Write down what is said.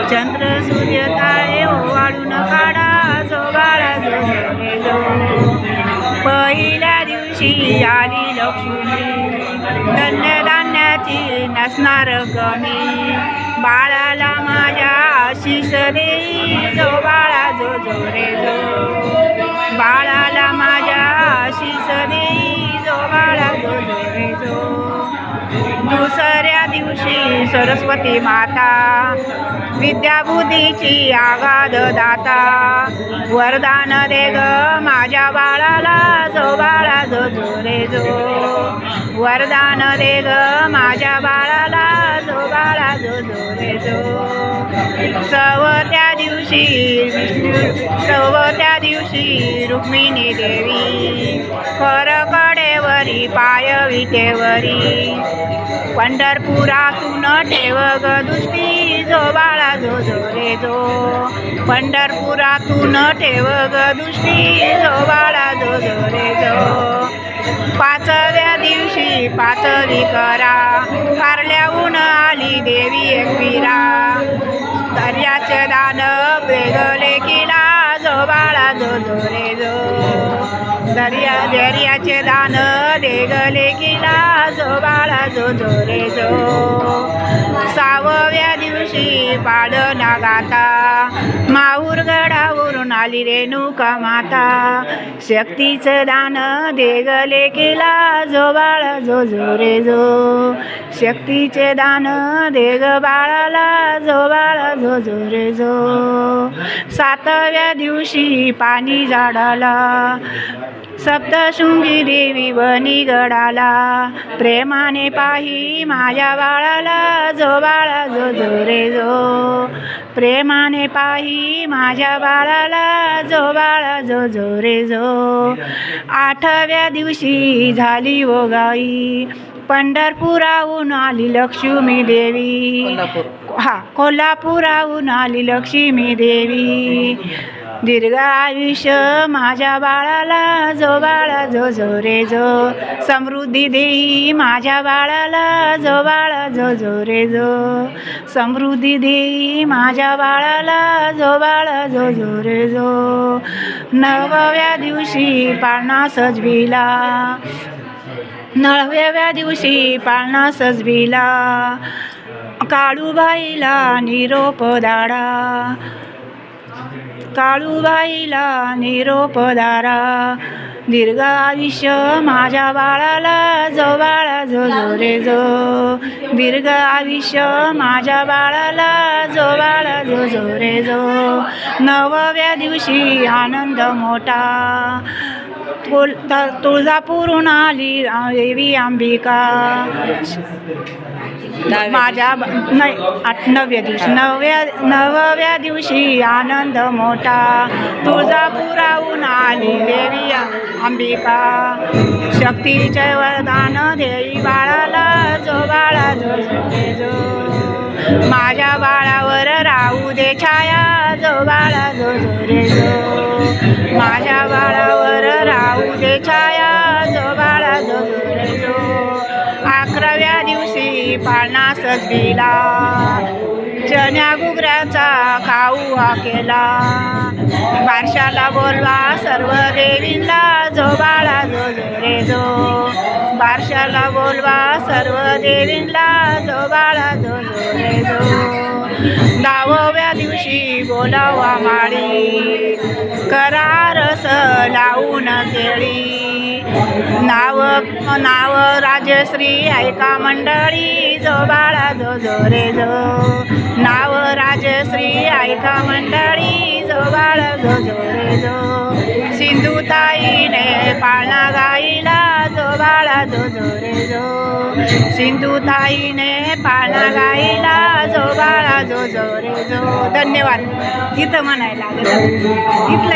चंद्र सूर्य तारे ओवाळून काढा जो बाळा जो रे जो. पहिल्या दिवशी आली लक्ष्मी धन्यधान्याची नसणार कमी. बाळाला माझ्या आशीष देई जो बाळा जो रे जो. बाळाला माझ्या आशीष देई जो बाळा जो रे जो. दुसऱ्या दिवशी सरस्वती माता विद्याबुद्धीची आगाध दाता. वरदान दे ग माझ्या बाळाला जो बाळा जो रे जो. वरदान दे ग माझ्या बाळाला जो बाळा जो रे जो. चौथ्या दिवशी रुक्मिणी देवी करकडेवरी पाय विटेवरी. पंढरपुरातून ठेव ग दृष्टी जो बाळा जो रे जो. पंढरपुरातून ठेव ग दृष्टी जो बाळा जो रे जो. पाचव्या दिवशी पाचवी करा कारल्याहून आली देवी एकविरा. दर्याचे दान बेगले किला जो बाळा जो रे जो. दर्याचे दान देगले किला जो बाळा जो रे जो. सहाव्या दिवशी पाळणा गाता माहूरगडावरून आली रेणुका माता. शक्तीचं दान देगले केला जो बाळा जो रे जो. शक्तीचे दान देग बाळाला जो बाळा जो रे जो. सातव्या दिवशी पाणी झाडाला सप्तशृंगी देवी बनी गडाला. प्रेमाने पाही माझ्या बाळाला जो बाळा जो रे जो. प्रेमाने पाही माझ्या बाळाला जो बाळा जो रे जो. आठव्या दिवशी झाली वो गाई पंढरपुराहून आली लक्ष्मी देवी. कोल्हापुराहून आली लक्ष्मी देवी. दीर्घ आयुष्य माझ्या बाळाला जो बाळा जो रे जो. समृद्धी देई माझ्या बाळाला जो बाळा जो रे जो. समृद्धी देई माझ्या बाळाला जो बाळा जो रे जो. नवव्या दिवशी पाळणा सजविला. नवव्या दिवशी पाळणा सजविला. काळूबाईला निरोप दाडा. काळूबाईला निरोप दारा. दीर्घ आयुष्य माझ्या बाळाला जो बाळा जो रे जो. दीर्घ आयुष्य माझ्या बाळाला जो बाळा जो रे जो. नवव्या दिवशी आनंद मोठा तुळजापूरून आली देवी अंबिका. माझ्या नवव्या दिवशी आनंद मोठा तुळजापुराहून आली देवी अंबिका. शक्तीचे वरदान देई बाळाला जो बाळा जो रे जो. माझ्या बाळावर राहू दे छाया जो बाळा जो रे जो. माझ्या बाळावर राहू दे छाया जो बाळा जो रे जो. 11व्या दिवशी पाळणा सजविला. चण्या घुगऱ्याचा खाऊ हा केला. बारशाला बोलवा सर्व देवींना जो बाळा जो रे जो. बारशाला बोलवा सर्व देवींना जो बाळा जो रे जो. 10व्या दिवशी बोलावा माळी करा रस लावून केळी. नाव राजश्री ऐका मंडळी जो बाळा जो रे जो. नाव राजश्री ऐका मंडळी जो बाळा जो रे जो. सिंधुताईने पाळणा गाईला जो बाळा जो रे जो. सिंधुताईने पाळणा गाईला जो बाळा जो रे जो. धन्यवाद. इथं म्हणायला लागलं इथलं